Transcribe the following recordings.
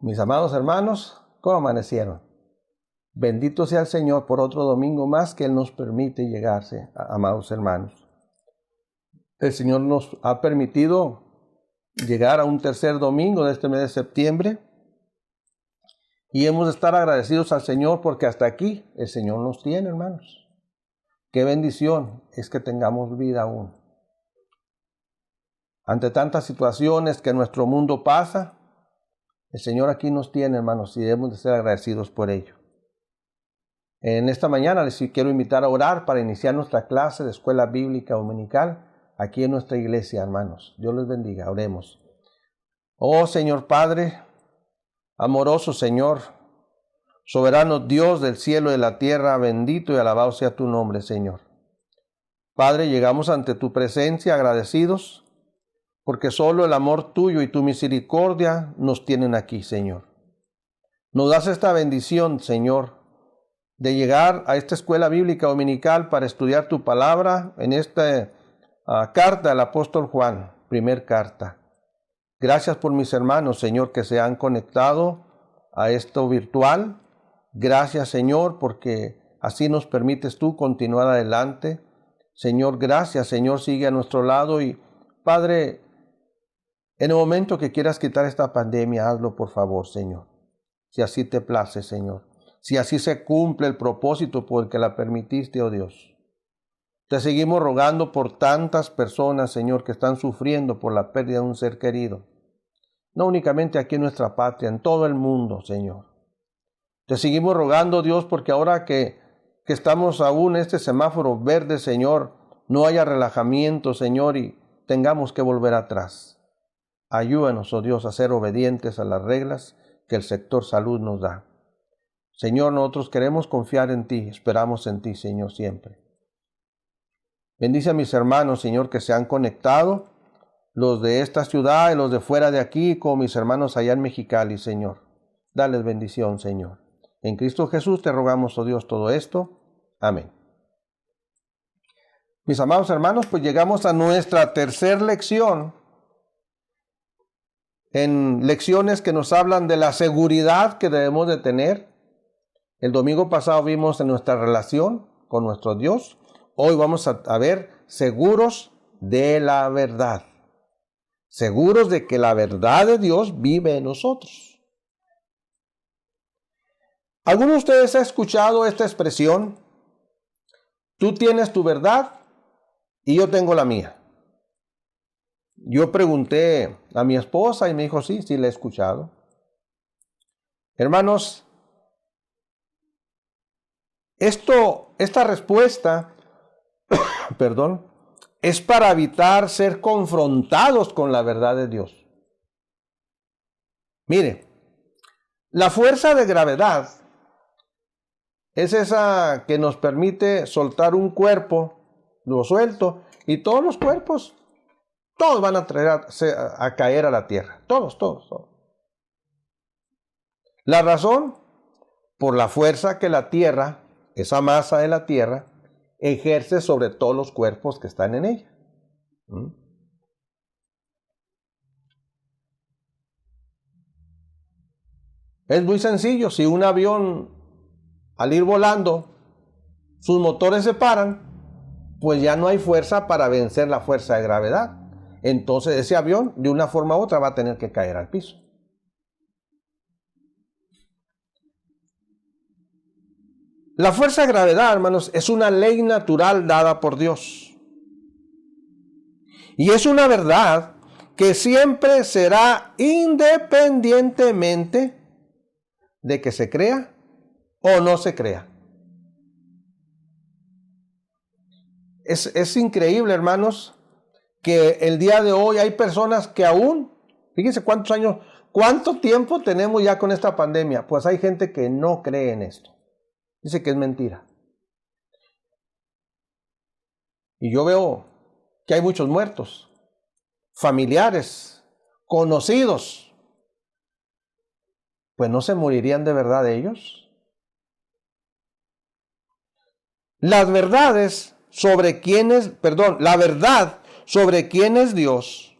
Mis amados hermanos, ¿cómo amanecieron? Bendito sea el Señor por otro domingo más que Él nos permite llegarse, amados hermanos. El Señor nos ha permitido llegar a un tercer domingo de este mes de septiembre y hemos de estar agradecidos al Señor porque hasta aquí el Señor nos tiene, hermanos. Qué bendición es que tengamos vida aún. Ante tantas situaciones que nuestro mundo pasa, el Señor aquí nos tiene, hermanos, y debemos de ser agradecidos por ello. En esta mañana les quiero invitar a orar para iniciar nuestra clase de escuela bíblica dominical aquí en nuestra iglesia, hermanos. Dios les bendiga, oremos. Oh Señor Padre, amoroso Señor, soberano Dios del cielo y de la tierra, bendito y alabado sea tu nombre, Señor. Padre, llegamos ante tu presencia agradecidos, porque solo el amor tuyo y tu misericordia nos tienen aquí, Señor. Nos das esta bendición, Señor, de llegar a esta escuela bíblica dominical para estudiar tu palabra en esta carta del apóstol Juan, primer carta. Gracias por mis hermanos, Señor, que se han conectado a esto virtual. Gracias, Señor, porque así nos permites tú continuar adelante. Señor, gracias, Señor, sigue a nuestro lado y, Padre, en el momento que quieras quitar esta pandemia, hazlo por favor, Señor. Si así te place, Señor. Si así se cumple el propósito por el que la permitiste, oh Dios. Te seguimos rogando por tantas personas, Señor, que están sufriendo por la pérdida de un ser querido. No únicamente aquí en nuestra patria, en todo el mundo, Señor. Te seguimos rogando, Dios, porque ahora que estamos aún en este semáforo verde, Señor, no haya relajamiento, Señor, y tengamos que volver atrás. Ayúdanos, oh Dios, a ser obedientes a las reglas que el sector salud nos da. Señor, nosotros queremos confiar en ti, esperamos en ti, Señor, siempre. Bendice a mis hermanos, Señor, que se han conectado, los de esta ciudad y los de fuera de aquí, como mis hermanos allá en Mexicali, Señor. Dales bendición, Señor. En Cristo Jesús te rogamos, oh Dios, todo esto. Amén. Mis amados hermanos, pues llegamos a nuestra tercera lección, en lecciones que nos hablan de la seguridad que debemos de tener. El domingo pasado vimos en nuestra relación con nuestro Dios. Hoy vamos a ver seguros de la verdad. Seguros de que la verdad de Dios vive en nosotros. ¿Alguno de ustedes ha escuchado esta expresión? Tú tienes tu verdad y yo tengo la mía. Yo pregunté a mi esposa y me dijo, sí, la he escuchado. Hermanos, esta respuesta, es para evitar ser confrontados con la verdad de Dios. Mire, la fuerza de gravedad es esa que nos permite soltar un cuerpo, lo suelto, y todos los cuerpos, todos van a caer a la tierra. Todos. La razón, por la fuerza que la tierra, esa masa de la tierra, ejerce sobre todos los cuerpos que están en ella. Es muy sencillo. Si un avión, al ir volando, sus motores se paran, pues ya no hay fuerza para vencer la fuerza de gravedad. Entonces ese avión, de una forma u otra, va a tener que caer al piso. La fuerza de gravedad, hermanos, es una ley natural dada por Dios. Y es una verdad que siempre será independientemente de que se crea o no se crea. Es increíble, hermanos, que el día de hoy hay personas que aún, fíjense cuánto tiempo tenemos ya con esta pandemia. Pues hay gente que no cree en esto. Dice que es mentira. Y yo veo que hay muchos muertos, familiares, conocidos. Pues no se morirían de verdad ellos. La verdad sobre quién es Dios,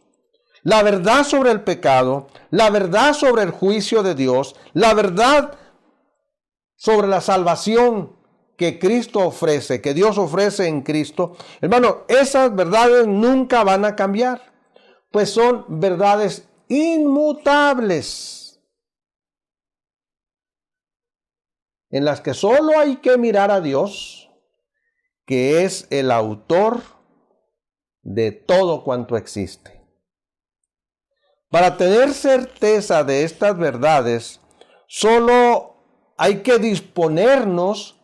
la verdad sobre el pecado, la verdad sobre el juicio de Dios, la verdad sobre la salvación que Cristo ofrece, que Dios ofrece en Cristo. Hermano, esas verdades nunca van a cambiar, pues son verdades inmutables, en las que solo hay que mirar a Dios, que es el autor de todo cuanto existe. Para tener certeza de estas verdades, solo hay que disponernos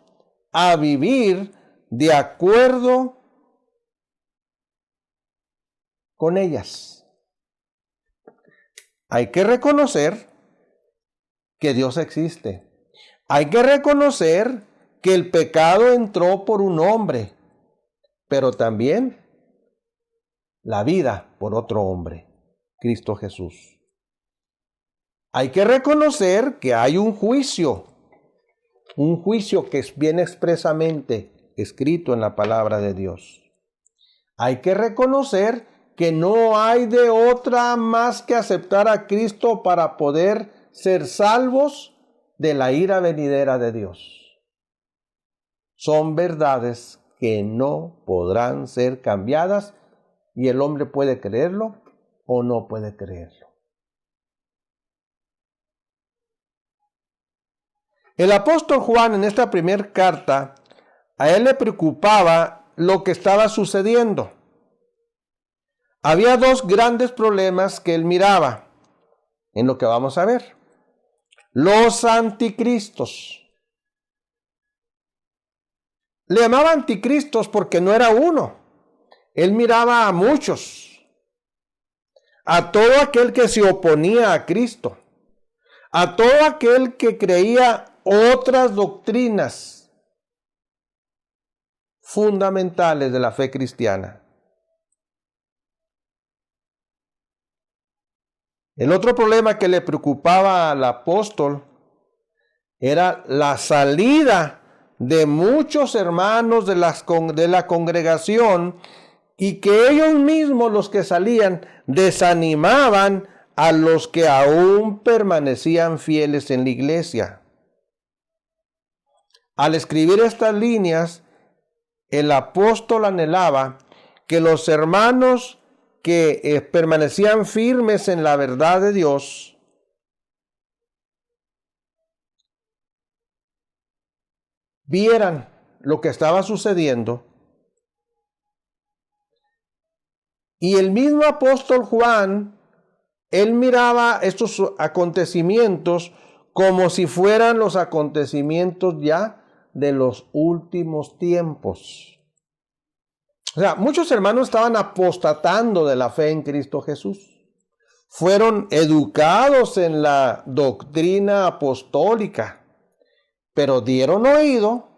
a vivir de acuerdo con ellas. Hay que reconocer que Dios existe. Hay que reconocer que el pecado entró por un hombre, pero también la vida por otro hombre, Cristo Jesús. Hay que reconocer que hay un juicio que es bien expresamente escrito en la palabra de Dios. Hay que reconocer que no hay de otra más que aceptar a Cristo para poder ser salvos de la ira venidera de Dios. Son verdades que no podrán ser cambiadas y el hombre puede creerlo o no puede creerlo. El apóstol Juan en esta primera carta, a él le preocupaba lo que estaba sucediendo. Había dos grandes problemas que él miraba en lo que vamos a ver. Los anticristos. Le llamaba anticristos porque no era uno. Él miraba a muchos. A todo aquel que se oponía a Cristo. A todo aquel que creía otras doctrinas fundamentales de la fe cristiana. El otro problema que le preocupaba al apóstol era la salida de muchos hermanos de la congregación y que ellos mismos, los que salían, desanimaban a los que aún permanecían fieles en la iglesia. Al escribir estas líneas, el apóstol anhelaba que los hermanos que permanecían firmes en la verdad de Dios vieran lo que estaba sucediendo. Y el mismo apóstol Juan, él miraba estos acontecimientos como si fueran los acontecimientos ya de los últimos tiempos. O sea, muchos hermanos estaban apostatando de la fe en Cristo Jesús. Fueron educados en la doctrina apostólica, pero dieron oído,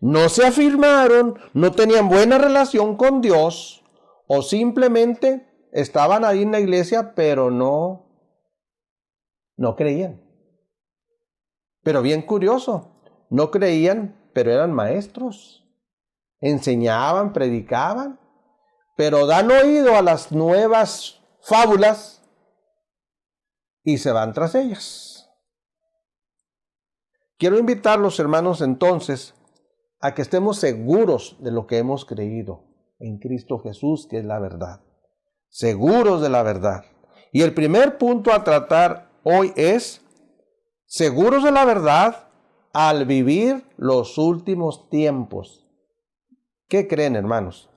no se afirmaron, no tenían buena relación con Dios, o simplemente estaban ahí en la iglesia, pero no creían. Pero bien curioso, no creían, pero eran maestros. Enseñaban, predicaban, pero dan oído a las nuevas fábulas y se van tras ellas. Quiero invitar a los hermanos entonces a que estemos seguros de lo que hemos creído en Cristo Jesús, que es la verdad. Seguros de la verdad. Y el primer punto a tratar hoy es seguros de la verdad al vivir los últimos tiempos. ¿Qué creen, hermanos?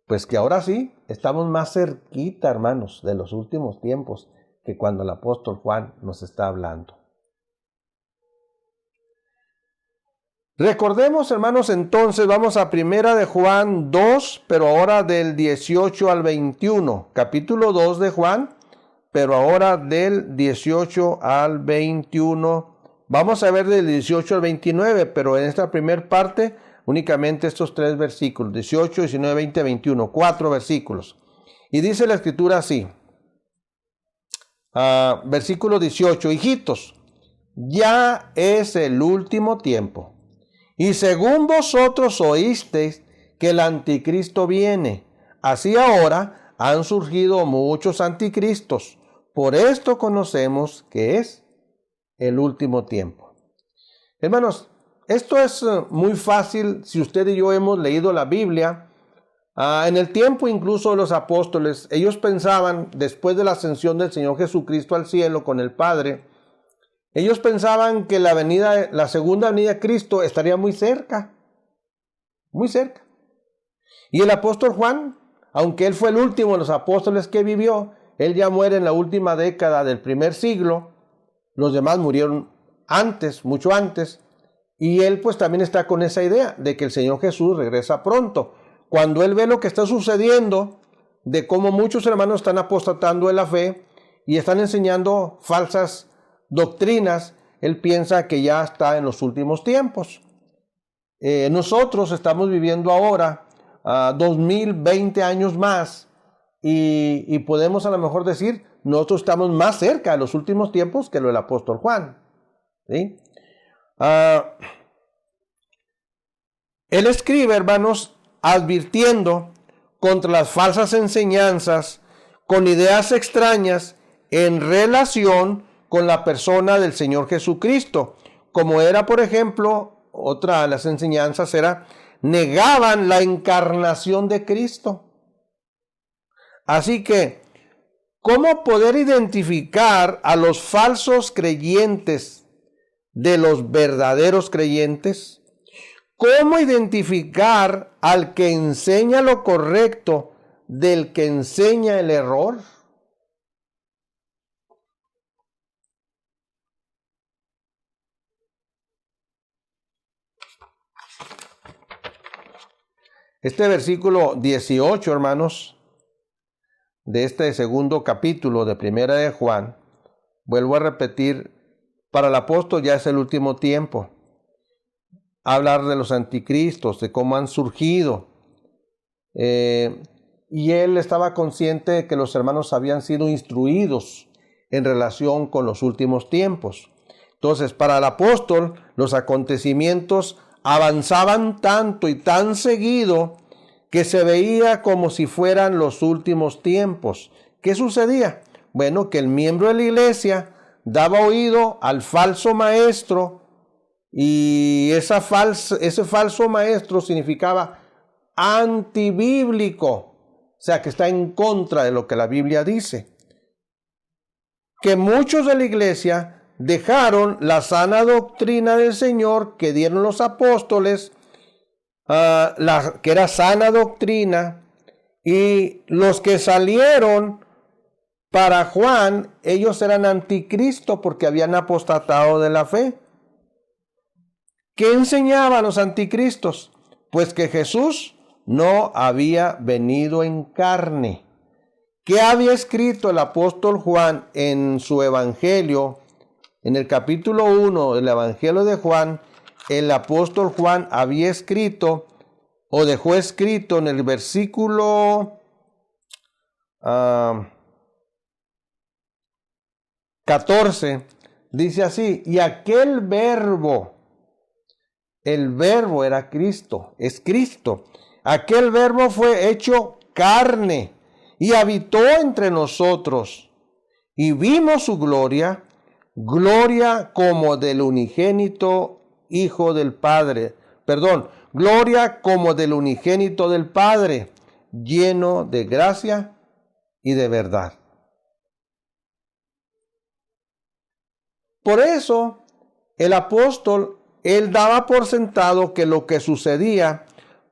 Pues que ahora sí, estamos más cerquita, hermanos, de los últimos tiempos que cuando el apóstol Juan nos está hablando. Recordemos, hermanos, entonces, vamos a Primera de Juan 2, pero ahora del 18 al 21. Capítulo 2 de Juan, pero ahora del 18 al 21. Vamos a ver del 18 al 29, pero en esta primera parte únicamente estos 3 versículos, 18, 19, 20, 21, 4 versículos. Y dice la escritura así, versículo 18, hijitos, ya es el último tiempo. Y según vosotros oísteis que el anticristo viene, así ahora han surgido muchos anticristos. Por esto conocemos que es el último tiempo. Hermanos, esto es muy fácil si usted y yo hemos leído la Biblia. En el tiempo incluso de los apóstoles, ellos pensaban, después de la ascensión del Señor Jesucristo al cielo con el Padre, ellos pensaban que la segunda venida de Cristo estaría muy cerca, muy cerca. Y el apóstol Juan, aunque él fue el último de los apóstoles que vivió, él ya muere en la última década del primer siglo, los demás murieron antes, mucho antes, y él pues también está con esa idea de que el Señor Jesús regresa pronto. Cuando él ve lo que está sucediendo, de cómo muchos hermanos están apostatando de la fe y están enseñando falsas doctrinas, él piensa que ya está en los últimos tiempos. Nosotros estamos viviendo ahora 2020 años más y podemos a lo mejor decir, nosotros estamos más cerca de los últimos tiempos que lo del apóstol Juan. ¿Sí? Él escribe, hermanos, advirtiendo contra las falsas enseñanzas con ideas extrañas en relación con la persona del Señor Jesucristo, como era, por ejemplo, otra de las enseñanzas era, negaban la encarnación de Cristo. Así que, ¿cómo poder identificar a los falsos creyentes de los verdaderos creyentes? ¿Cómo identificar al que enseña lo correcto del que enseña el error? Este versículo 18, hermanos, de este segundo capítulo de Primera de Juan, vuelvo a repetir, para el apóstol ya es el último tiempo. Hablar de los anticristos, de cómo han surgido. Y él estaba consciente de que los hermanos habían sido instruidos en relación con los últimos tiempos. Entonces, para el apóstol, los acontecimientos avanzaban tanto y tan seguido que se veía como si fueran los últimos tiempos. ¿Qué sucedía? Bueno, que el miembro de la iglesia daba oído al falso maestro y ese falso maestro significaba antibíblico, o sea, que está en contra de lo que la Biblia dice. Que muchos de la iglesia dejaron la sana doctrina del Señor que dieron los apóstoles, que era sana doctrina, y los que salieron para Juan, ellos eran anticristo porque habían apostatado de la fe. ¿Qué enseñaban los anticristos? Pues que Jesús no había venido en carne. ¿Qué había escrito el apóstol Juan en su evangelio? En el capítulo 1 del evangelio de Juan, el apóstol Juan había escrito o dejó escrito en el versículo 14, dice así, y aquel verbo, el verbo era Cristo, es Cristo. Aquel verbo fue hecho carne y habitó entre nosotros y vimos su gloria, gloria como del unigénito Hijo del Padre. Gloria como del unigénito del Padre, lleno de gracia y de verdad. Por eso, el apóstol, él daba por sentado que lo que sucedía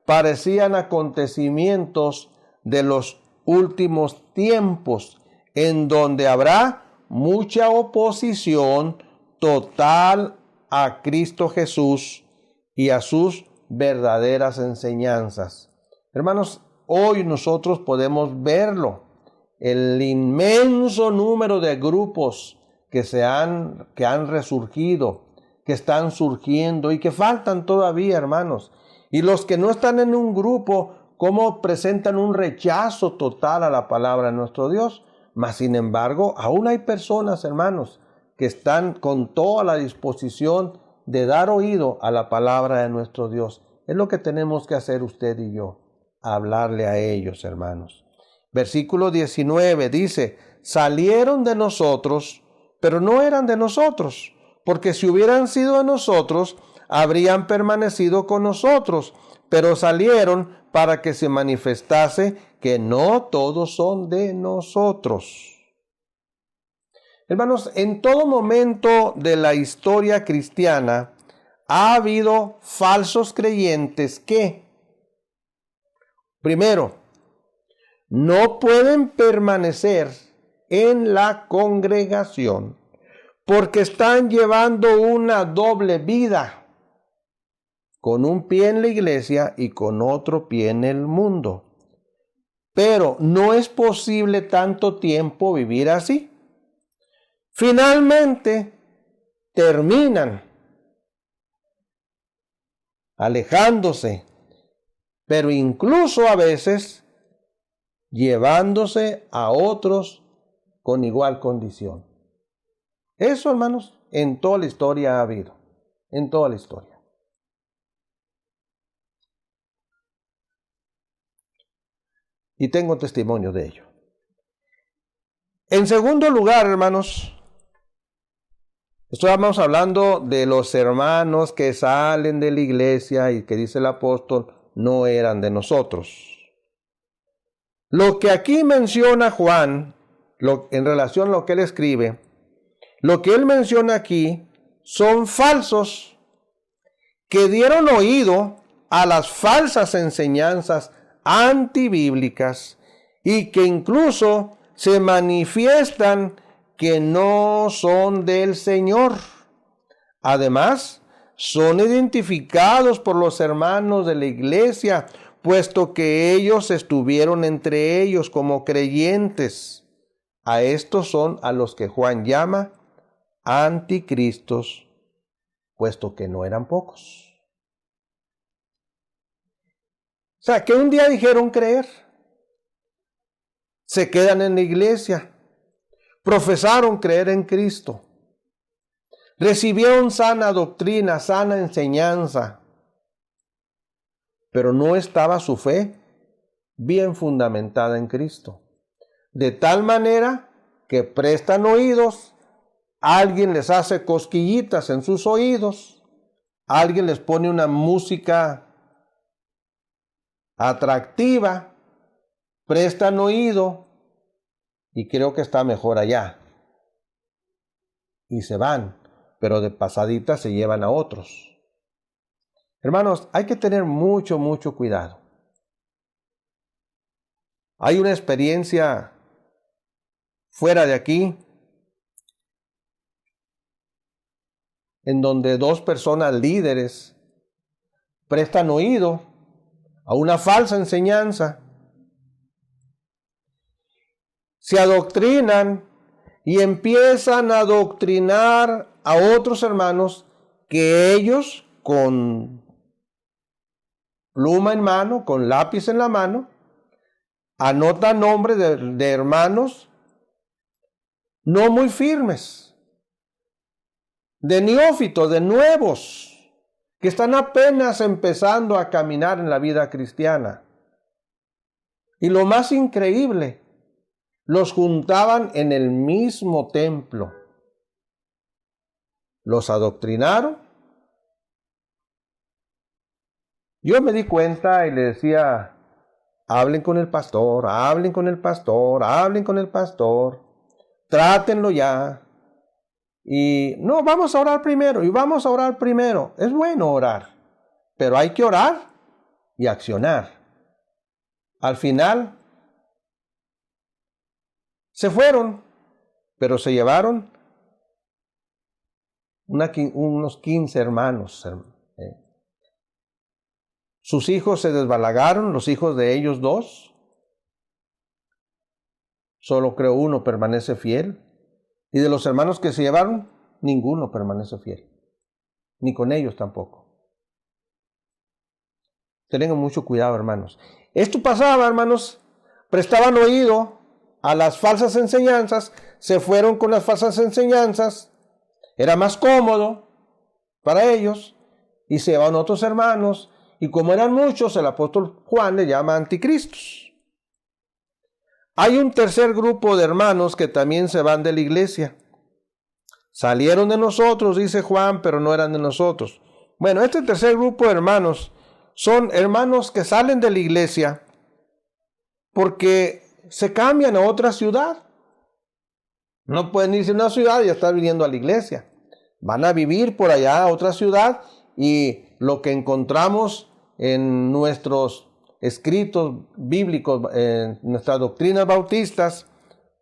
parecían acontecimientos de los últimos tiempos, en donde habrá mucha oposición total a Cristo Jesús y a sus verdaderas enseñanzas. Hermanos, hoy nosotros podemos verlo, el inmenso número de grupos que han resurgido, que están surgiendo y que faltan todavía, hermanos. Y los que no están en un grupo, cómo presentan un rechazo total a la palabra de nuestro Dios. Mas, sin embargo, aún hay personas, hermanos, que están con toda la disposición de dar oído a la palabra de nuestro Dios. Es lo que tenemos que hacer usted y yo, hablarle a ellos, hermanos. Versículo 19 dice, salieron de nosotros, pero no eran de nosotros, porque si hubieran sido de nosotros, habrían permanecido con nosotros, pero salieron para que se manifestase que no todos son de nosotros. Hermanos, en todo momento de la historia cristiana ha habido falsos creyentes que, primero, no pueden permanecer en la congregación porque están llevando una doble vida, con un pie en la iglesia y con otro pie en el mundo. Pero no es posible tanto tiempo vivir así. Finalmente terminan alejándose, pero incluso a veces llevándose a otros con igual condición. Eso, hermanos, en toda la historia ha habido, en toda la historia. Y tengo testimonio de ello. En segundo lugar, hermanos, estamos hablando de los hermanos que salen de la iglesia y que dice el apóstol, no eran de nosotros. Lo que aquí menciona Juan, en relación a lo que él escribe, lo que él menciona aquí son falsos que dieron oído a las falsas enseñanzas antibíblicas y que incluso se manifiestan que no son del Señor. Además, son identificados por los hermanos de la iglesia, puesto que ellos estuvieron entre ellos como creyentes. A estos son a los que Juan llama anticristos, puesto que no eran pocos. O sea, que un día dijeron creer, se quedan en la iglesia, profesaron creer en Cristo, recibieron sana doctrina, sana enseñanza, pero no estaba su fe bien fundamentada en Cristo. De tal manera que prestan oídos, alguien les hace cosquillitas en sus oídos, alguien les pone una música atractiva, prestan oído y creo que está mejor allá. Y se van, pero de pasadita se llevan a otros. Hermanos, hay que tener mucho cuidado. Hay una experiencia fuera de aquí en donde dos personas líderes prestan oído a una falsa enseñanza, se adoctrinan y empiezan a adoctrinar a otros hermanos que ellos con pluma en mano, con lápiz en la mano, anotan nombres de hermanos no muy firmes, de neófitos, de nuevos, que están apenas empezando a caminar en la vida cristiana. Y lo más increíble, los juntaban en el mismo templo. Los adoctrinaron. Yo me di cuenta y le decía, hablen con el pastor, hablen con el pastor, hablen con el pastor, trátenlo ya. Y no, vamos a orar primero, y vamos a orar primero. Es bueno orar, pero hay que orar y accionar. Al final, se fueron, pero se llevaron unos 15 hermanos. Sus hijos se desbalagaron, los hijos de ellos dos. Solo creo uno permanece fiel. Y de los hermanos que se llevaron, ninguno permanece fiel. Ni con ellos tampoco. Tengan mucho cuidado, hermanos. Esto pasaba, hermanos. Prestaban oído a las falsas enseñanzas. Se fueron con las falsas enseñanzas. Era más cómodo para ellos. Y se llevaban otros hermanos. Y como eran muchos, el apóstol Juan le llama anticristos. Hay un tercer grupo de hermanos que también se van de la iglesia. Salieron de nosotros, dice Juan, pero no eran de nosotros. Bueno, este tercer grupo de hermanos son hermanos que salen de la iglesia porque se cambian a otra ciudad. No pueden irse a una ciudad y estar viniendo a la iglesia. Van a vivir por allá a otra ciudad, y lo que encontramos en nuestros escritos bíblicos, en nuestras doctrinas bautistas,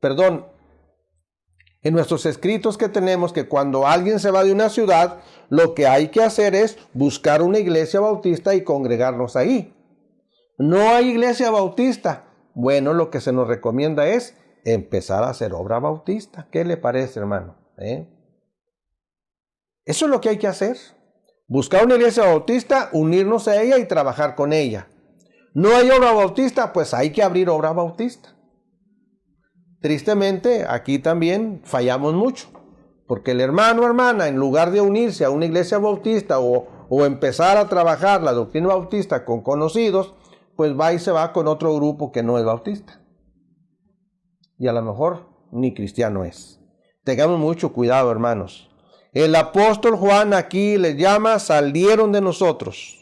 en nuestros escritos que tenemos, que cuando alguien se va de una ciudad, lo que hay que hacer es buscar una iglesia bautista y congregarnos ahí. No hay iglesia bautista. Bueno, lo que se nos recomienda es empezar a hacer obra bautista. ¿Qué le parece, hermano? Eso es lo que hay que hacer. Buscar una iglesia bautista, unirnos a ella y trabajar con ella. No hay obra bautista, pues hay que abrir obra bautista. Tristemente, aquí también fallamos mucho, porque el hermano o hermana, en lugar de unirse a una iglesia bautista o empezar a trabajar la doctrina bautista con conocidos, pues va y se va con otro grupo que no es bautista. Y a lo mejor ni cristiano es. Tengamos mucho cuidado, hermanos. El apóstol Juan aquí les llama: salieron de nosotros.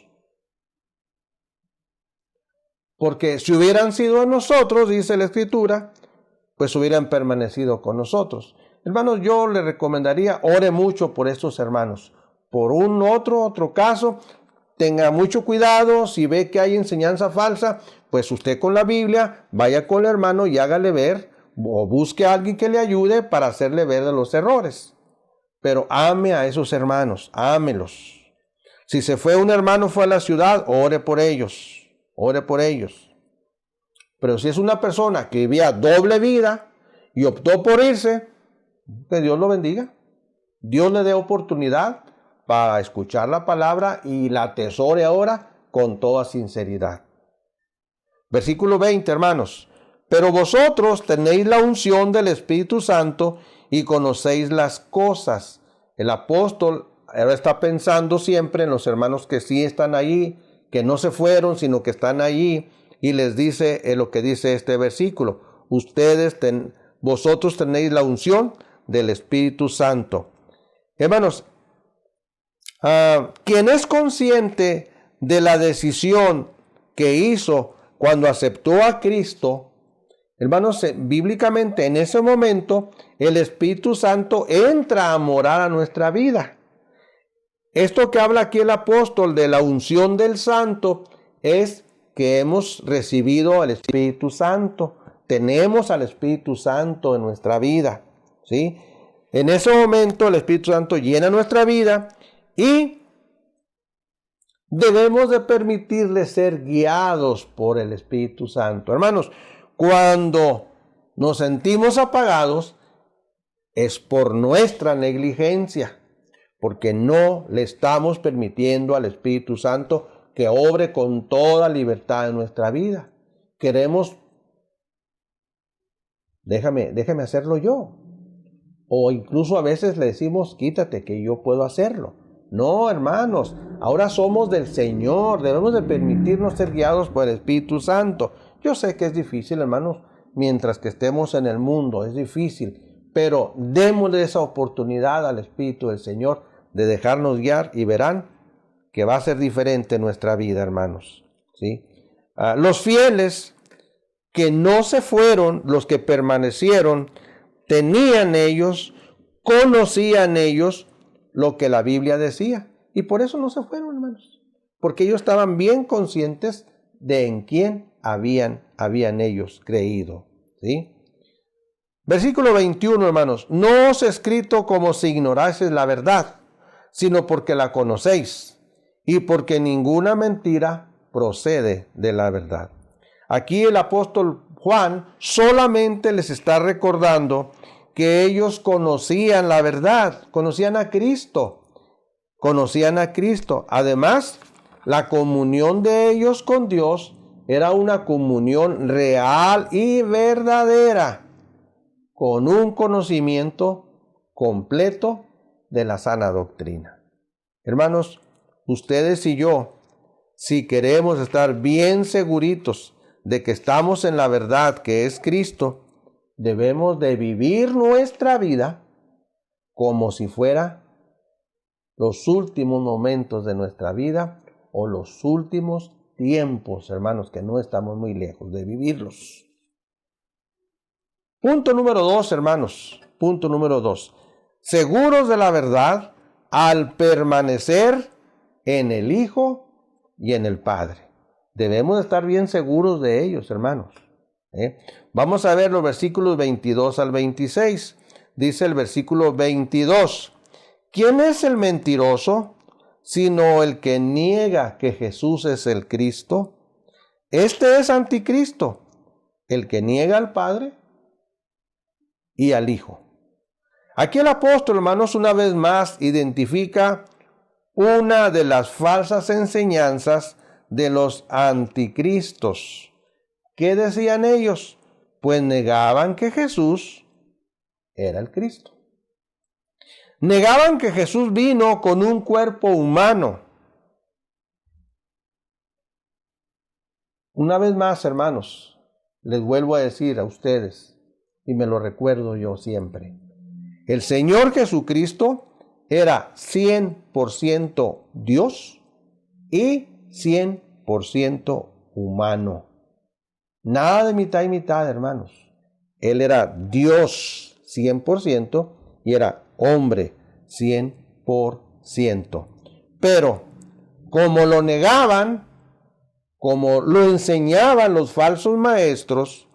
Porque si hubieran sido de nosotros, dice la Escritura, pues hubieran permanecido con nosotros. Hermanos, yo le recomendaría, ore mucho por estos hermanos. Por un otro caso, tenga mucho cuidado. Si ve que hay enseñanza falsa, pues usted con la Biblia, vaya con el hermano y hágale ver, o busque a alguien que le ayude para hacerle ver de los errores. Pero ame a esos hermanos, ámelos. Si se fue un hermano, fue a la ciudad, ore por ellos, ore por ellos. Pero si es una persona que vivía doble vida y optó por irse, que Dios lo bendiga. Dios le dé oportunidad para escuchar la palabra y la atesore ahora con toda sinceridad. Versículo 20, hermanos. Pero vosotros tenéis la unción del Espíritu Santo y conocéis las cosas. El apóstol ahora está pensando siempre en los hermanos que sí están allí, que no se fueron, sino que están allí, y les dice lo que dice este versículo: vosotros tenéis la unción del Espíritu Santo. Hermanos, quien es consciente de la decisión que hizo cuando aceptó a Cristo, hermanos, bíblicamente en ese momento el Espíritu Santo entra a morar a nuestra vida. Esto que habla aquí el apóstol de la unción del Santo es que hemos recibido al Espíritu Santo. Tenemos al Espíritu Santo en nuestra vida, ¿sí? En ese momento el Espíritu Santo llena nuestra vida y debemos de permitirle ser guiados por el Espíritu Santo. Hermanos, cuando nos sentimos apagados es por nuestra negligencia, porque no le estamos permitiendo al Espíritu Santo que obre con toda libertad en nuestra vida. Queremos, déjame hacerlo yo. O incluso a veces le decimos, quítate que yo puedo hacerlo. No, hermanos, ahora somos del Señor, debemos de permitirnos ser guiados por el Espíritu Santo. Yo sé que es difícil, hermanos, mientras que estemos en el mundo, es difícil, pero démosle esa oportunidad al Espíritu del Señor de dejarnos guiar y verán que va a ser diferente nuestra vida, hermanos, ¿sí? Los fieles que no se fueron, los que permanecieron, conocían ellos lo que la Biblia decía, y por eso no se fueron, hermanos, porque ellos estaban bien conscientes de en quién habían ellos creído, ¿sí? Versículo 21, hermanos: no os he escrito como si ignoraseis la verdad, sino porque la conocéis, y porque ninguna mentira procede de la verdad. Aquí el apóstol Juan solamente les está recordando que ellos conocían la verdad, conocían a Cristo. Además, la comunión de ellos con Dios era una comunión real y verdadera, con un conocimiento completo de la sana doctrina. Hermanos, ustedes y yo, si queremos estar bien seguritos de que estamos en la verdad que es Cristo, debemos de vivir nuestra vida como si fuera los últimos momentos de nuestra vida o los últimos tiempos, hermanos, que no estamos muy lejos de vivirlos. Punto número 2, hermanos. Punto número 2. Seguros de la verdad al permanecer en el Hijo y en el Padre. Debemos estar bien seguros de ellos, hermanos. Vamos a ver los versículos 22 al 26. Dice el versículo 22. ¿Quién es el mentiroso sino el que niega que Jesús es el Cristo? Este es anticristo, el que niega al Padre y al Hijo. Aquí el apóstol, hermanos, una vez más identifica una de las falsas enseñanzas de los anticristos. ¿Qué decían ellos? Pues negaban que Jesús era el Cristo. Negaban que Jesús vino con un cuerpo humano. Una vez más, hermanos, les vuelvo a decir a ustedes, y me lo recuerdo yo siempre, el Señor Jesucristo era 100% Dios y 100% humano. Nada de mitad y mitad, hermanos. Él era Dios 100% y era hombre 100%. Pero como lo negaban, como lo enseñaban los falsos maestros,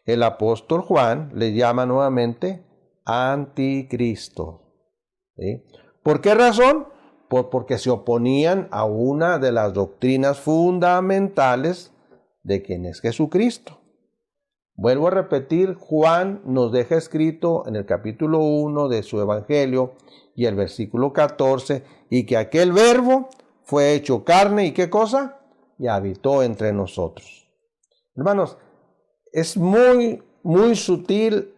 el apóstol Juan le llama nuevamente anticristo. ¿Sí? ¿Por qué razón? Porque se oponían a una de las doctrinas fundamentales de quién es Jesucristo. Vuelvo a repetir, Juan nos deja escrito en el capítulo 1 de su evangelio y el versículo 14, y que aquel verbo fue hecho carne, ¿y qué cosa? Y habitó entre nosotros. Hermanos, es muy sutil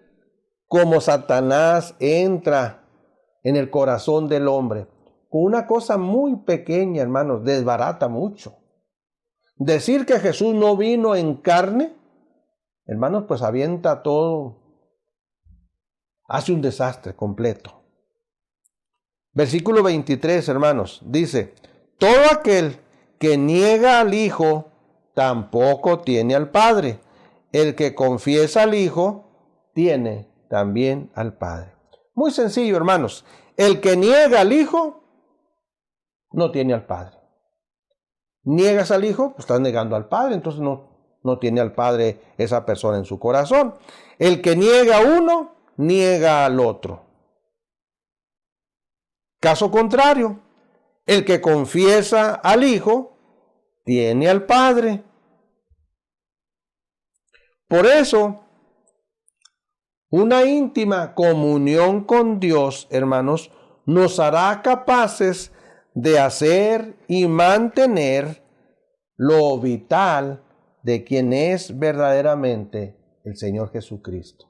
cómo Satanás entra en el corazón del hombre. Con una cosa muy pequeña, hermanos, desbarata mucho. Decir que Jesús no vino en carne, hermanos, pues avienta todo, hace un desastre completo. Versículo 23, hermanos, dice, todo aquel que niega al Hijo, tampoco tiene al Padre. El que confiesa al Hijo, tiene también al Padre. Muy sencillo, hermanos. El que niega al Hijo, no tiene al Padre. Niegas al Hijo, pues estás negando al Padre, entonces no tiene al Padre esa persona en su corazón. El que niega a uno, niega al otro. Caso contrario, el que confiesa al Hijo, tiene al Padre. Por eso, una íntima comunión con Dios, hermanos, nos hará capaces de hacer y mantener lo vital de quien es verdaderamente el Señor Jesucristo.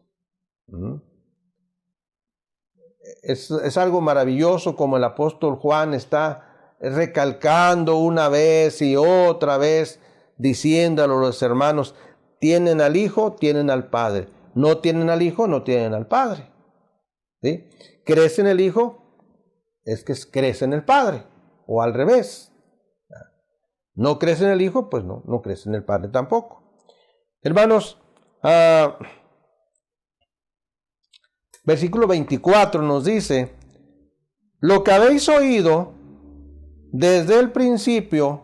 Es algo maravilloso como el apóstol Juan está recalcando una vez y otra vez, diciéndolo a los hermanos, tienen al Hijo, tienen al Padre. No tienen al Hijo, no tienen al Padre. ¿Sí? ¿Crees en el Hijo? Es que crees en el Padre. O al revés. ¿No crees en el Hijo? Pues no crees en el Padre tampoco. Hermanos, versículo 24 nos dice, lo que habéis oído desde el principio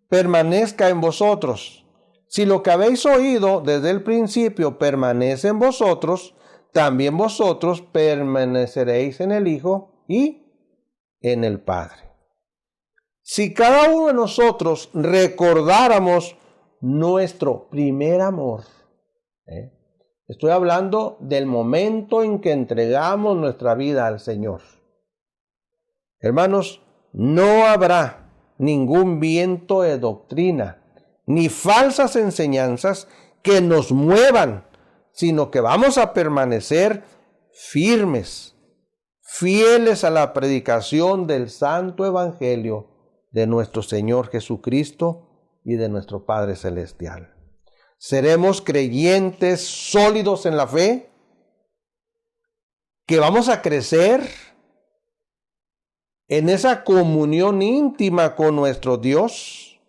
permanezca en vosotros. Si lo que habéis oído desde el principio permanece en vosotros, también vosotros permaneceréis en el Hijo y en el Padre. Si cada uno de nosotros recordáramos nuestro primer amor, estoy hablando del momento en que entregamos nuestra vida al Señor. Hermanos, no habrá ningún viento de doctrina ni falsas enseñanzas que nos muevan, sino que vamos a permanecer firmes, fieles a la predicación del Santo Evangelio de nuestro Señor Jesucristo y de nuestro Padre Celestial. seremos creyentes sólidos en la fe, que vamos a crecer en esa comunión íntima con nuestro Dios,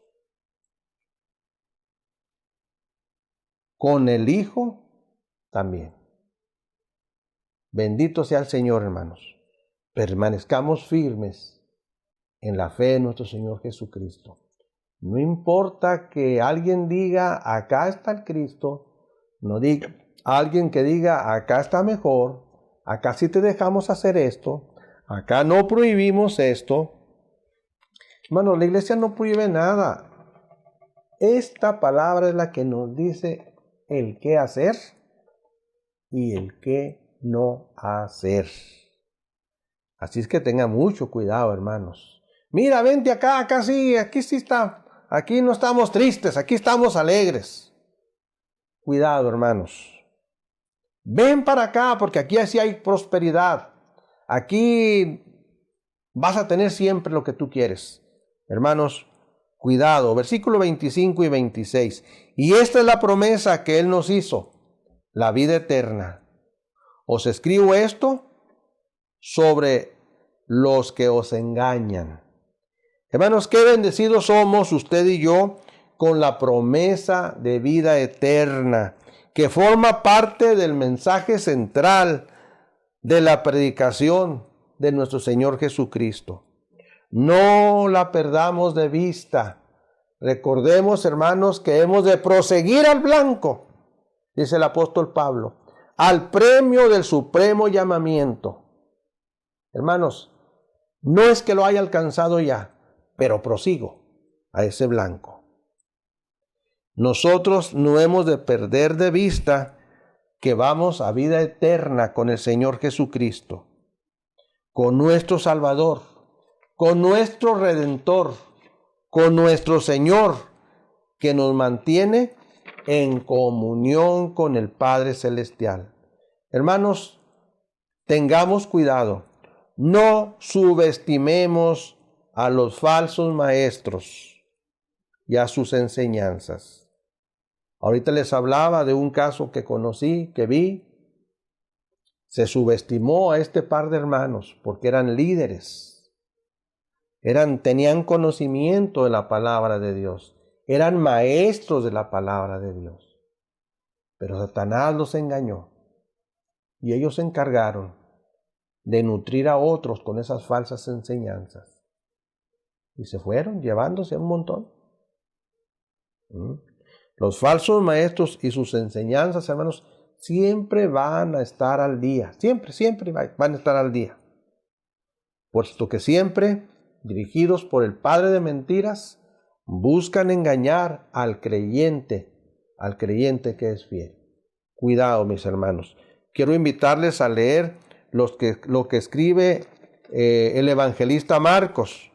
con el Hijo también. Bendito sea el Señor, hermanos. Permanezcamos firmes en la fe de nuestro Señor Jesucristo. No importa que alguien diga, acá está el Cristo, no diga alguien que diga, acá está mejor, acá sí te dejamos hacer esto, acá no prohibimos esto. Hermano, la iglesia no prohíbe nada. Esta palabra es la que nos dice el qué hacer y el qué no hacer. Así es que tengan mucho cuidado, hermanos. Mira, vente acá, acá sí, aquí sí está. Aquí no estamos tristes, aquí estamos alegres. Cuidado, hermanos. Ven para acá porque aquí así hay prosperidad. Aquí vas a tener siempre lo que tú quieres. Hermanos, cuidado. Versículo 25 y 26. Y esta es la promesa que Él nos hizo, la vida eterna. Os escribo esto sobre los que os engañan. Hermanos, qué bendecidos somos usted y yo con la promesa de vida eterna, que forma parte del mensaje central de la predicación de nuestro Señor Jesucristo. No la perdamos de vista. Recordemos, hermanos, que hemos de proseguir al blanco, dice el apóstol Pablo, al premio del supremo llamamiento. Hermanos, no es que lo haya alcanzado ya, pero prosigo a ese blanco. Nosotros no hemos de perder de vista que vamos a vida eterna con el Señor Jesucristo, con nuestro Salvador, con nuestro Redentor, con nuestro Señor, que nos mantiene en comunión con el Padre Celestial. Hermanos, tengamos cuidado, no subestimemos a los falsos maestros y a sus enseñanzas. Ahorita les hablaba de un caso que conocí, que vi. Se subestimó a este par de hermanos porque eran líderes. Tenían conocimiento de la palabra de Dios. Eran maestros de la palabra de Dios. Pero Satanás los engañó. Y ellos se encargaron de nutrir a otros con esas falsas enseñanzas. Y se fueron llevándose un montón. Los falsos maestros y sus enseñanzas, hermanos, siempre van a estar al día. Siempre van a estar al día. Puesto que siempre, dirigidos por el padre de mentiras, buscan engañar al creyente que es fiel. Cuidado, mis hermanos. Quiero invitarles a leer lo que escribe el evangelista Marcos.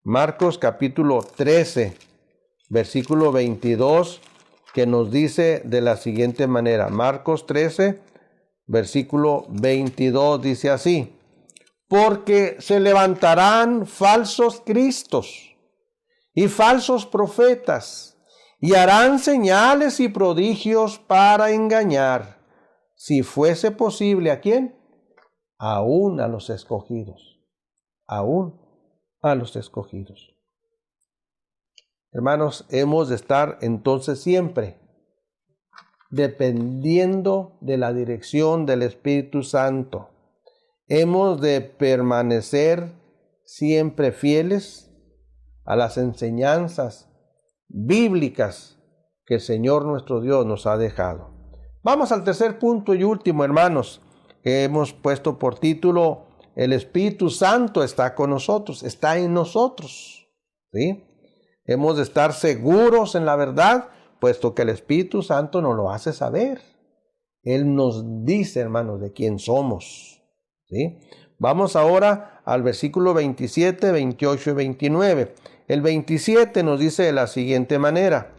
Marcos capítulo 13, versículo 22, que nos dice de la siguiente manera. Marcos 13, versículo 22 dice así: porque se levantarán falsos cristos y falsos profetas, y harán señales y prodigios para engañar, si fuese posible, ¿a quién? Aún a los escogidos. Aún a los escogidos. Hermanos, hemos de estar entonces siempre dependiendo de la dirección del Espíritu Santo. Hemos de permanecer siempre fieles a las enseñanzas bíblicas que el Señor nuestro Dios nos ha dejado. Vamos al tercer punto y último, hermanos, que hemos puesto por título: el Espíritu Santo está con nosotros, está en nosotros. ¿Sí? Hemos de estar seguros en la verdad, puesto que el Espíritu Santo nos lo hace saber. Él nos dice, hermanos, de quién somos. ¿Sí? Vamos ahora al versículo 27, 28 y 29. El 27 nos dice de la siguiente manera: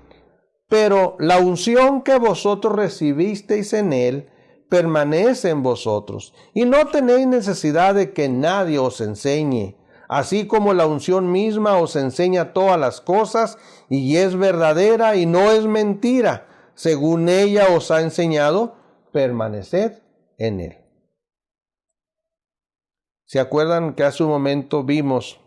pero la unción que vosotros recibisteis en Él permanece en vosotros, y no tenéis necesidad de que nadie os enseñe, así como la unción misma os enseña todas las cosas, y es verdadera y no es mentira, según ella os ha enseñado, permaneced en él. ¿Se acuerdan que hace un momento vimos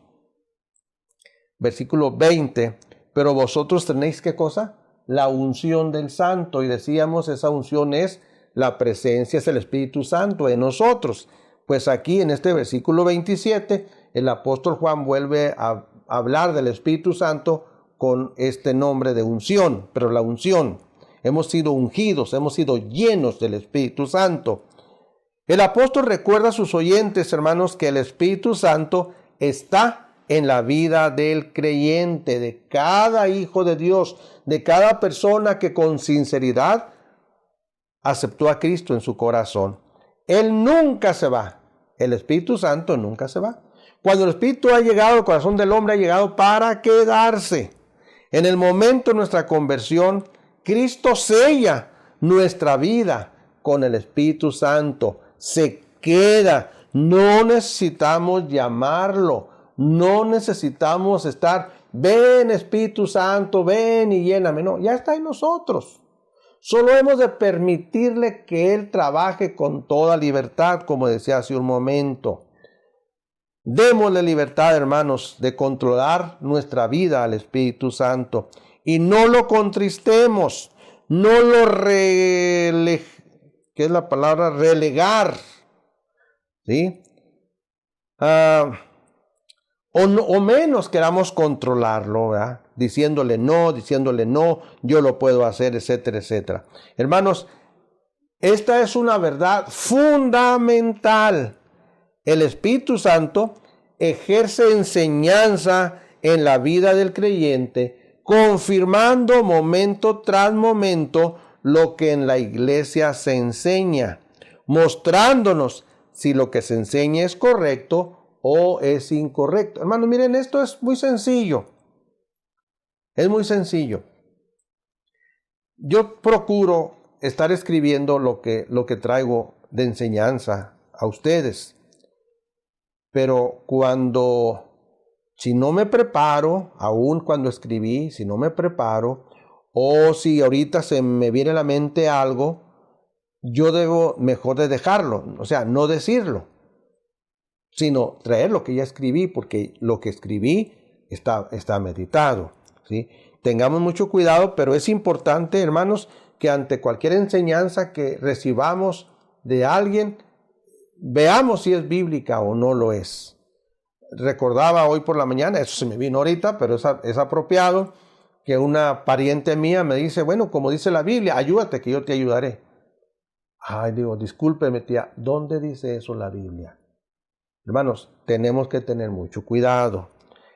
versículo 20? Pero vosotros tenéis, ¿qué cosa? La unción del Santo. Y decíamos, esa unción es la presencia, es el Espíritu Santo en nosotros. Pues aquí en este versículo 27, el apóstol Juan vuelve a hablar del Espíritu Santo con este nombre de unción. Pero la unción, hemos sido ungidos, hemos sido llenos del Espíritu Santo. El apóstol recuerda a sus oyentes, hermanos, que el Espíritu Santo está en la vida del creyente, de cada hijo de Dios, de cada persona que con sinceridad aceptó a Cristo en su corazón. Él nunca se va. El Espíritu Santo nunca se va. Cuando el Espíritu ha llegado al corazón del hombre, ha llegado para quedarse. En el momento de nuestra conversión, Cristo sella nuestra vida con el Espíritu Santo. Se queda. No necesitamos llamarlo. No necesitamos estar, ven Espíritu Santo, ven y lléname. No, ya está en nosotros. Solo hemos de permitirle que Él trabaje con toda libertad, como decía hace un momento. Démosle libertad, hermanos, de controlar nuestra vida al Espíritu Santo. Y no lo contristemos, no lo ¿qué es la palabra? Relegar. ¿Sí? O menos queramos controlarlo, ¿verdad? Diciéndole no, yo lo puedo hacer, etcétera, etcétera. Hermanos, esta es una verdad fundamental. El Espíritu Santo ejerce enseñanza en la vida del creyente, confirmando momento tras momento lo que en la iglesia se enseña, mostrándonos si lo que se enseña es correcto o es incorrecto. Hermanos, miren, esto es muy sencillo. Es muy sencillo. Yo procuro estar escribiendo lo que traigo de enseñanza a ustedes. Pero si no me preparo, aún cuando escribí, si no me preparo, o si ahorita se me viene a la mente algo, yo debo mejor de dejarlo, o sea, no decirlo, sino traer lo que ya escribí, porque lo que escribí está meditado, ¿sí? Tengamos mucho cuidado, pero es importante, hermanos, que ante cualquier enseñanza que recibamos de alguien, veamos si es bíblica o no lo es. Recordaba hoy por la mañana, eso se me vino ahorita, pero es apropiado, que una pariente mía me dice, bueno, como dice la Biblia, ayúdate que yo te ayudaré. Ay, digo, discúlpeme tía, ¿dónde dice eso la Biblia? Hermanos, tenemos que tener mucho cuidado.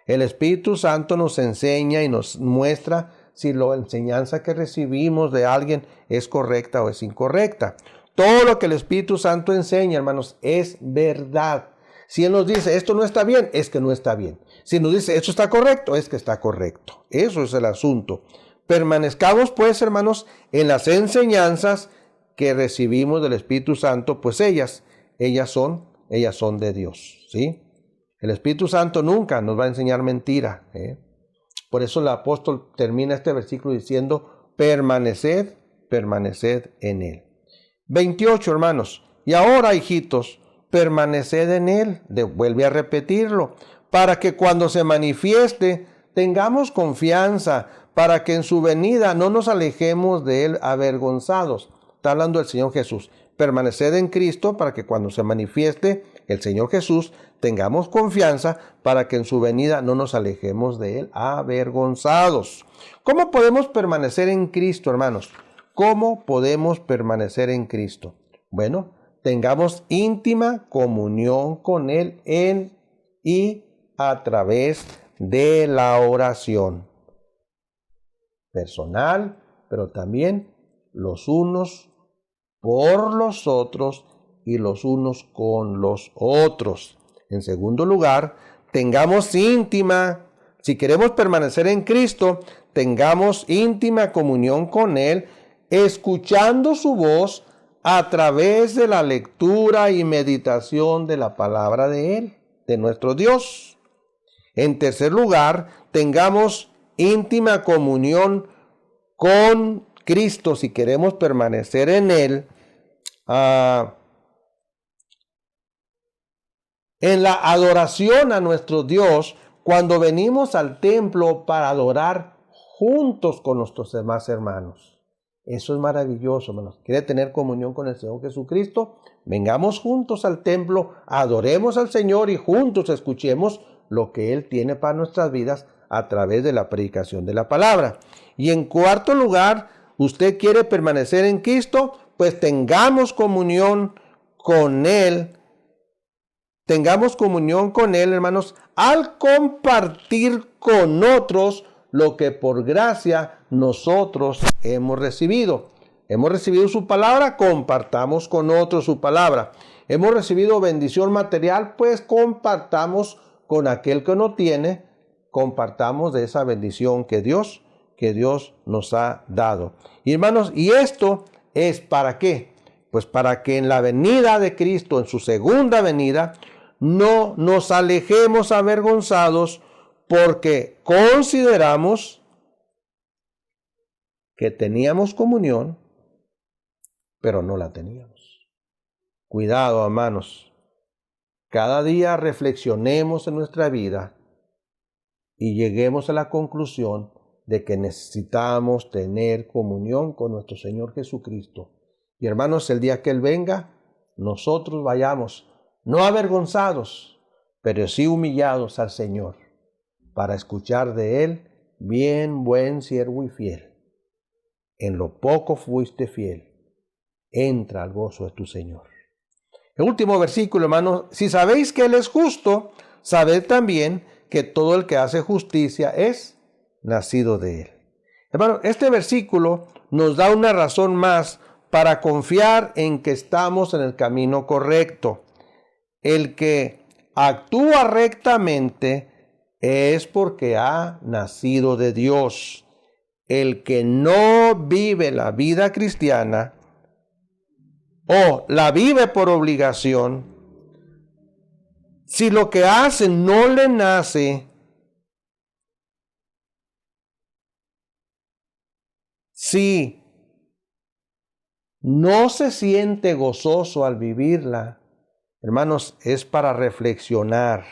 El Espíritu Santo nos enseña y nos muestra si la enseñanza que recibimos de alguien es correcta o es incorrecta. Todo lo que el Espíritu Santo enseña, hermanos, es verdad. Si Él nos dice, esto no está bien, es que no está bien. Si nos dice, esto está correcto, es que está correcto. Eso es el asunto. Permanezcamos, pues, hermanos, en las enseñanzas que recibimos del Espíritu Santo, pues ellas son de Dios, ¿sí? El Espíritu Santo nunca nos va a enseñar mentira, ¿eh? Por eso el apóstol termina este versículo diciendo, permaneced en Él. 28, hermanos. Y ahora, hijitos, permaneced en Él. Vuelve a repetirlo. Para que cuando se manifieste, tengamos confianza, para que en su venida no nos alejemos de Él avergonzados. Está hablando el Señor Jesús. Permaneced en Cristo para que cuando se manifieste el Señor Jesús, tengamos confianza para que en su venida no nos alejemos de Él avergonzados. ¿Cómo podemos permanecer en Cristo, hermanos? ¿Cómo podemos permanecer en Cristo? Bueno, tengamos íntima comunión con Él en y a través de la oración personal, pero también los unos por los otros y los unos con los otros. En segundo lugar, tengamos si queremos permanecer en Cristo, tengamos íntima comunión con Él, escuchando su voz a través de la lectura y meditación de la palabra de Él, de nuestro Dios. En tercer lugar, tengamos íntima comunión con Cristo, si queremos permanecer en Él, en la adoración a nuestro Dios, cuando venimos al templo para adorar juntos con nuestros demás hermanos. Eso es maravilloso, hermanos. ¿Quiere tener comunión con el Señor Jesucristo? Vengamos juntos al templo, adoremos al Señor y juntos escuchemos lo que Él tiene para nuestras vidas a través de la predicación de la palabra. Y en cuarto lugar, ¿usted quiere permanecer en Cristo? Pues tengamos comunión con Él. Tengamos comunión con Él, hermanos, al compartir con otros lo que por gracia nosotros hemos recibido. Hemos recibido su palabra, compartamos con otros su palabra. Hemos recibido bendición material, pues compartamos con aquel que no tiene, compartamos de esa bendición que Dios nos ha dado. Y hermanos, ¿y esto es para qué? Pues para que en la venida de Cristo, en su segunda venida, no nos alejemos avergonzados porque consideramos que teníamos comunión, pero no la teníamos. Cuidado, hermanos. Cada día reflexionemos en nuestra vida y lleguemos a la conclusión de que necesitamos tener comunión con nuestro Señor Jesucristo. Y hermanos, el día que Él venga, nosotros vayamos, no avergonzados, pero sí humillados al Señor, para escuchar de Él: bien, buen siervo y fiel. En lo poco fuiste fiel, entra al gozo de tu Señor. El último versículo, hermanos: si sabéis que Él es justo, sabed también que todo el que hace justicia es nacido de Él. Hermanos, este versículo nos da una razón más para confiar en que estamos en el camino correcto. El que actúa rectamente es porque ha nacido de Dios. El que no vive la vida cristiana o la vive por obligación, si lo que hace no le nace, si no se siente gozoso al vivirla, hermanos, es para reflexionar.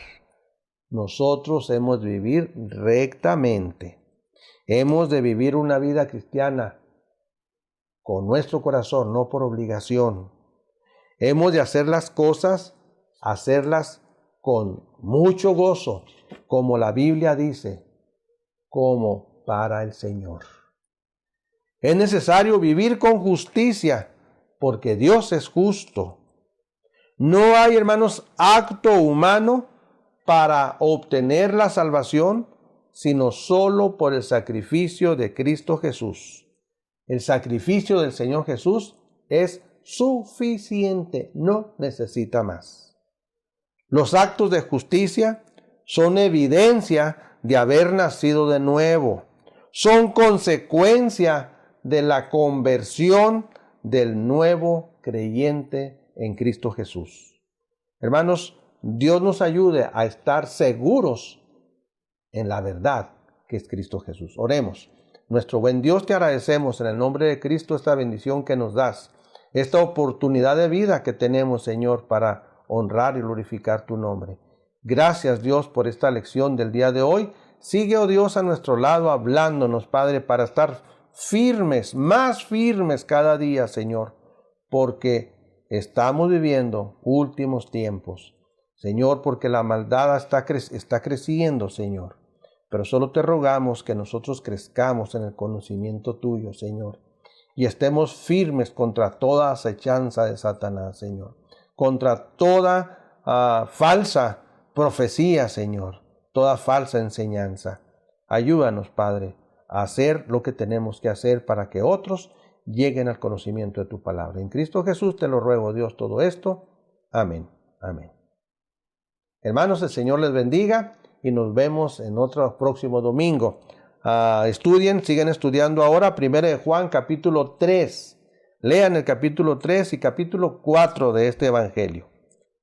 Nosotros hemos de vivir rectamente. Hemos de vivir una vida cristiana con nuestro corazón, no por obligación. Hemos de hacer las cosas, hacerlas con mucho gozo, como la Biblia dice, como para el Señor. Es necesario vivir con justicia, porque Dios es justo. No hay, hermanos, acto humano para obtener la salvación, sino solo por el sacrificio de Cristo Jesús. El sacrificio del Señor Jesús es suficiente, no necesita más. Los actos de justicia son evidencia de haber nacido de nuevo. Son consecuencia de la conversión del nuevo creyente en Cristo Jesús. Hermanos, Dios nos ayude a estar seguros en la verdad que es Cristo Jesús. Oremos. Nuestro buen Dios, te agradecemos en el nombre de Cristo esta bendición que nos das, esta oportunidad de vida que tenemos, Señor, para honrar y glorificar tu nombre. Gracias, Dios, por esta lección del día de hoy. Sigue, oh Dios, a nuestro lado hablándonos, Padre, para estar firmes, más firmes cada día, Señor, porque estamos viviendo últimos tiempos. Señor, porque la maldad está creciendo, Señor. Pero solo te rogamos que nosotros crezcamos en el conocimiento tuyo, Señor, y estemos firmes contra toda acechanza de Satanás, Señor, contra toda falsa profecía, Señor, toda falsa enseñanza. Ayúdanos, Padre, a hacer lo que tenemos que hacer para que otros lleguen al conocimiento de tu palabra. En Cristo Jesús te lo ruego, Dios, todo esto. Amén. Amén. Hermanos, el Señor les bendiga y nos vemos en otro próximo domingo. Sigan estudiando ahora 1 de Juan capítulo 3. Lean el capítulo 3 y capítulo 4 de este evangelio.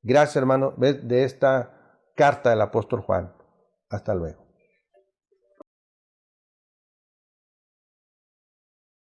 Gracias, hermano, de esta carta del apóstol Juan. Hasta luego.